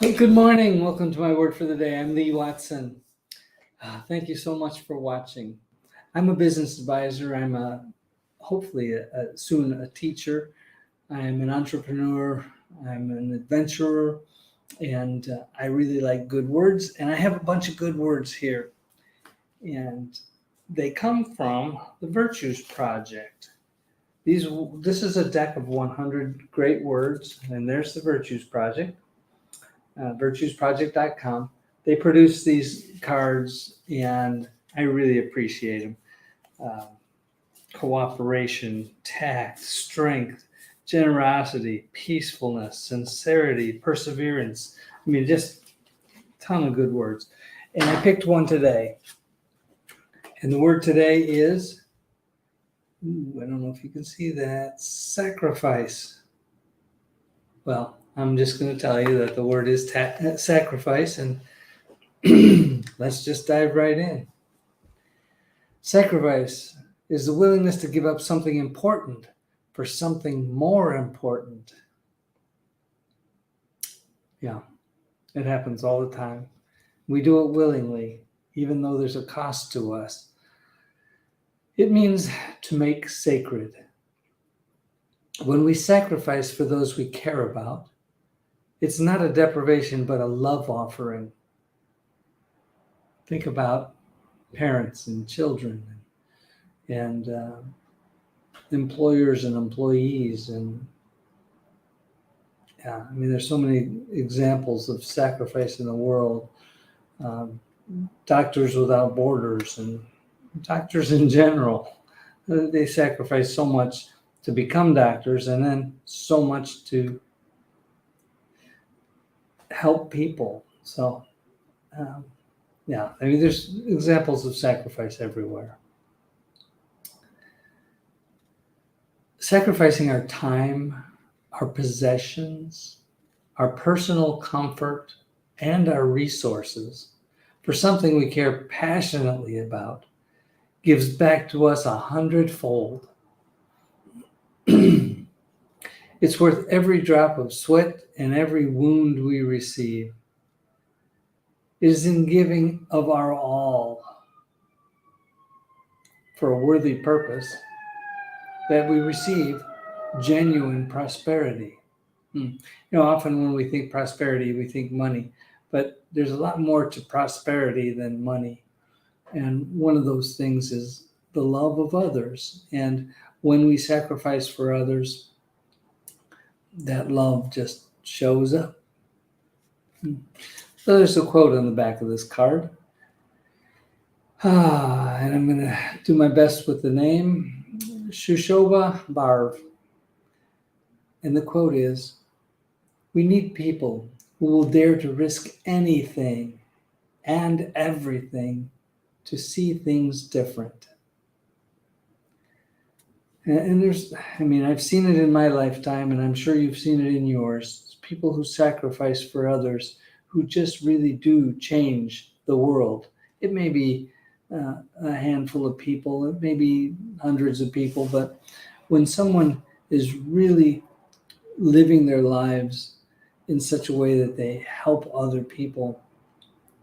Hey, good morning. Welcome to my word for the day. I'm Lee Watson. Thank you so much for watching. I'm a business advisor. I'm hopefully soon a teacher. I'm an entrepreneur. I'm an adventurer, and I really like good words. And I have a bunch of good words here, and they come from the Virtues Project. This is a deck of 100 great words, and there's the Virtues Project. Virtuesproject.com. They produce these cards, and I really appreciate them. Um, Cooperation, tact, strength, generosity, peacefulness, sincerity, perseverance. I mean, just a ton of good words. And I picked one today. And the word today is, I don't know if you can see that, sacrifice. Well, I'm just going to tell you that the word is sacrifice, and let's just dive right in. Sacrifice is the willingness to give up something important for something more important. Yeah, it happens all the time. We do it willingly, even though there's a cost to us. It means to make sacred. When we sacrifice for those we care about, it's not a deprivation, but a love offering. Think about parents and children and employers and employees. And yeah, I mean, there's so many examples of sacrifice in the world. Doctors Without Borders and doctors in general, they sacrifice so much to become doctors and then so much to help people. So, yeah, I mean, there's examples of sacrifice everywhere. Sacrificing our time, our possessions, our personal comfort, and our resources for something we care passionately about gives back to us 100-fold. It's worth every drop of sweat and every wound we receive. It is in giving of our all for a worthy purpose that we receive genuine prosperity. Often when we think prosperity, we think money, but there's a lot more to prosperity than money. And one of those things is the love of others. And when we sacrifice for others, that love just shows up. So there's a quote on the back of this card. And I'm going to do my best with the name, Shushoba Barv. And the quote is, "We need people who will dare to risk anything and everything to see things different." And I've seen it in my lifetime, and I'm sure you've seen it in yours. It's people who sacrifice for others who just really do change the world. It may be a handful of people, it may be hundreds of people, but when someone is really living their lives in such a way that they help other people,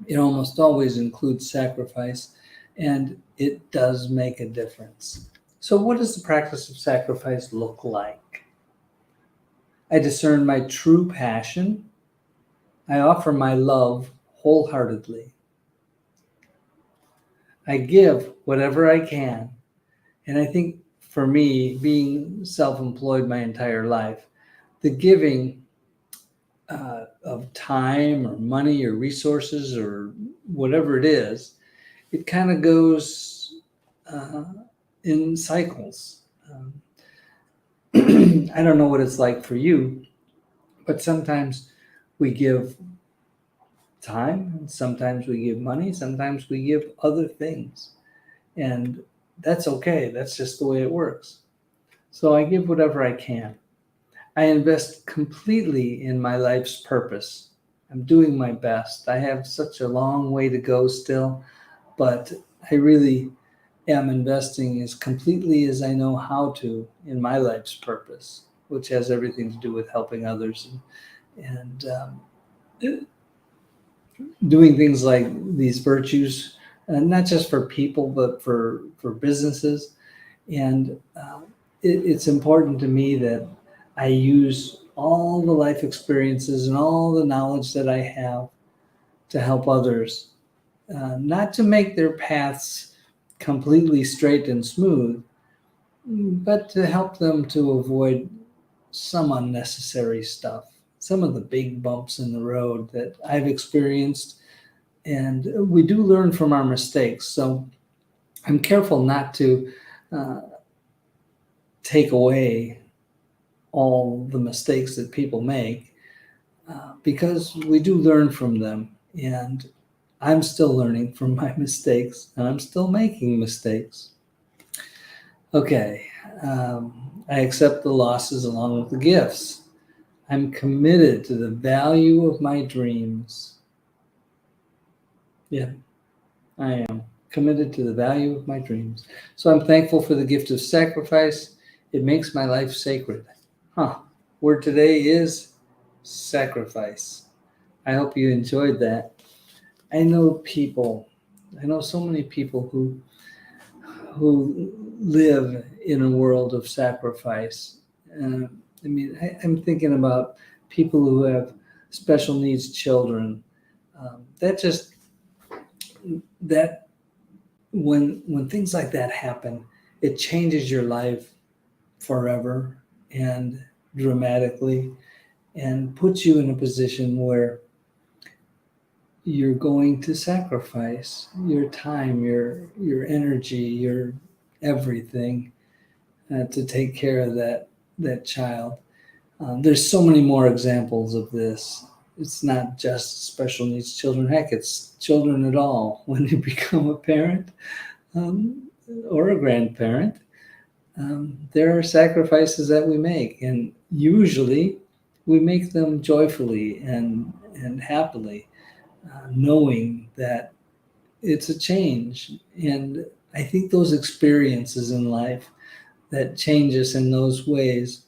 it almost always includes sacrifice, and it does make a difference. So what does the practice of sacrifice look like? I discern my true passion. I offer my love wholeheartedly. I give whatever I can. And I think for me, being self-employed my entire life, the giving of time or money or resources or whatever it is, it kind of goes in cycles. I don't know what it's like for you, but sometimes we give time, and sometimes we give money, sometimes we give other things. And that's okay. That's just the way it works. So I give whatever I can. I invest completely in my life's purpose. I'm doing my best. I have such a long way to go still, but I really am investing as completely as I know how to in my life's purpose, which has everything to do with helping others. And doing things like these virtues, not just for people, but for businesses. And it's important to me that I use all the life experiences and all the knowledge that I have to help others, not to make their paths completely straight and smooth, but to help them to avoid some unnecessary stuff, some of the big bumps in the road that I've experienced. And we do learn from our mistakes. So I'm careful not to uh, take away all the mistakes that people make, because we do learn from them. And I'm still learning from my mistakes, and I'm still making mistakes. Okay, I accept the losses along with the gifts. I'm committed to the value of my dreams. Yeah, I am committed to the value of my dreams. So I'm thankful for the gift of sacrifice. It makes my life sacred. Word today is sacrifice. I hope you enjoyed that. I know so many people who live in a world of sacrifice. I'm thinking about people who have special needs children. That just that when things like that happen, it changes your life forever and dramatically, and puts you in a position where you're going to sacrifice your time, your energy, your everything, to take care of that child. There's so many more examples of this. It's not just special needs children. Heck, it's children at all. When you become a parent, or a grandparent, there are sacrifices that we make, and usually we make them joyfully and happily, knowing that it's a change. And I think those experiences in life that change us in those ways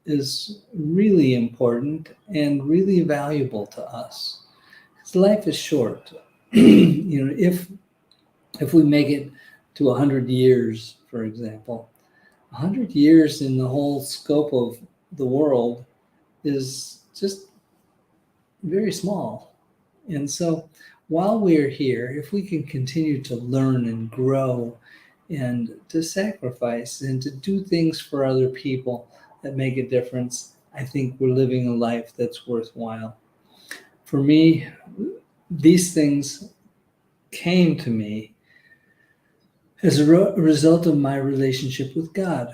is really important and really valuable to us. Because life is short. If we make it to 100 years, for example, 100 years in the whole scope of the world is just very small. And so while we're here, if we can continue to learn and grow and to sacrifice and to do things for other people that make a difference, I think we're living a life that's worthwhile. For me, these things came to me as a result of my relationship with God.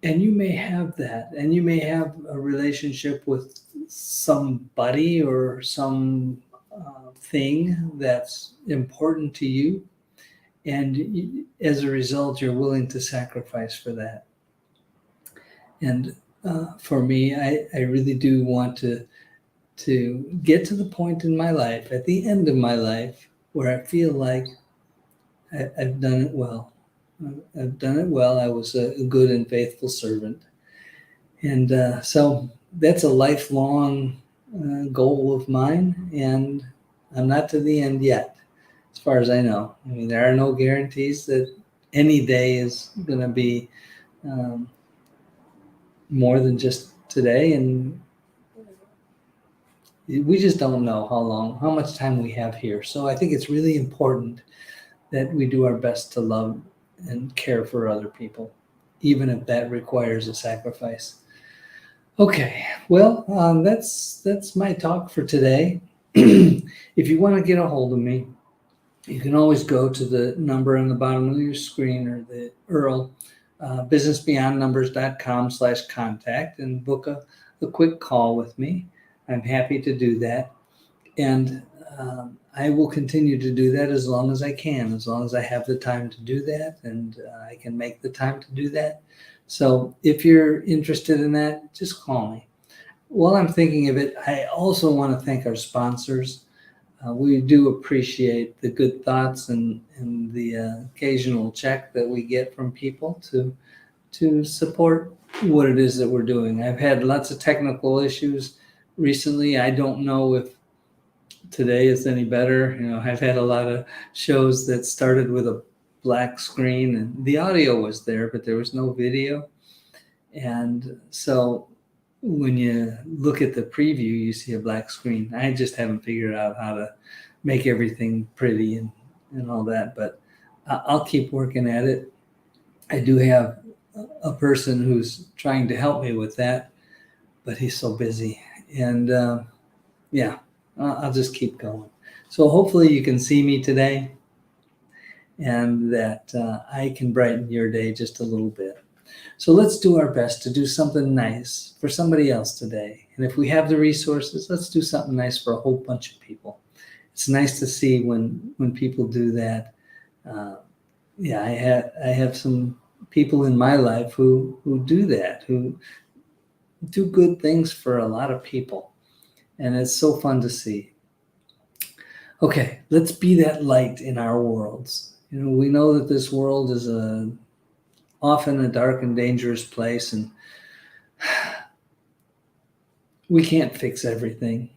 And you may have that, and you may have a relationship with somebody or some thing that's important to you. And as a result, you're willing to sacrifice for that. And for me, I really do want to get to the point in my life, at the end of my life, where I feel like I've done it well. I've done it well. I was a good and faithful servant. And so that's a lifelong goal of mine. And I'm not to the end yet, as far as I know. I mean, there are no guarantees that any day is going to be more than just today. And we just don't know how much time we have here. So I think it's really important that we do our best to love and care for other people, even if that requires a sacrifice. Okay, well, that's my talk for today. If you want to get a hold of me, you can always go to the number on the bottom of your screen, or the URL, businessbeyondnumbers.com/contact, and book a quick call with me. I'm happy to do that. And I will continue to do that as long as I can, as long as I have the time to do that, and I can make the time to do that. So if you're interested in that, just call me. While I'm thinking of it, I also want to thank our sponsors. We do appreciate the good thoughts and the occasional check that we get from people to support what it is that we're doing. I've had lots of technical issues recently. I don't know today is any better. I've had a lot of shows that started with a black screen and the audio was there, but there was no video. And so when you look at the preview, you see a black screen. I just haven't figured out how to make everything pretty and all that, but I'll keep working at it. I do have a person who's trying to help me with that, but he's so busy. And yeah, I'll just keep going. So hopefully you can see me today and that I can brighten your day just a little bit. So let's do our best to do something nice for somebody else today. And if we have the resources, let's do something nice for a whole bunch of people. It's nice to see when people do that. Yeah, I have some people in my life who do that, who do good things for a lot of people. And it's so fun to see. Okay, let's be that light in our worlds. We know that this world is often a dark and dangerous place, and we can't fix everything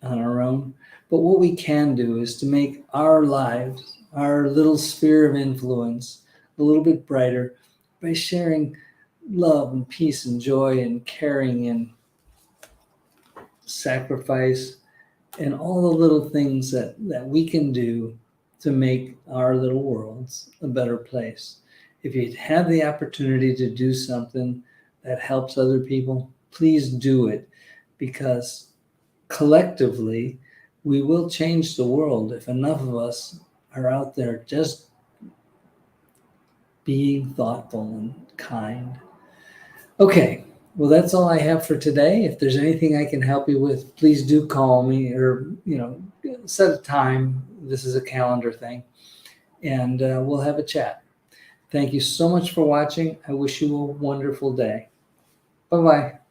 on our own. But what we can do is to make our lives, our little sphere of influence, a little bit brighter by sharing love and peace and joy and caring and sacrifice and all the little things that we can do to make our little worlds a better place. If you have the opportunity to do something that helps other people, please do it, because collectively we will change the world if enough of us are out there just being thoughtful and kind. Okay, well, that's all I have for today. If there's anything I can help you with, please do call me, or set a time. This is a calendar thing, and we'll have a chat. Thank you so much for watching. I wish you a wonderful day. Bye-bye.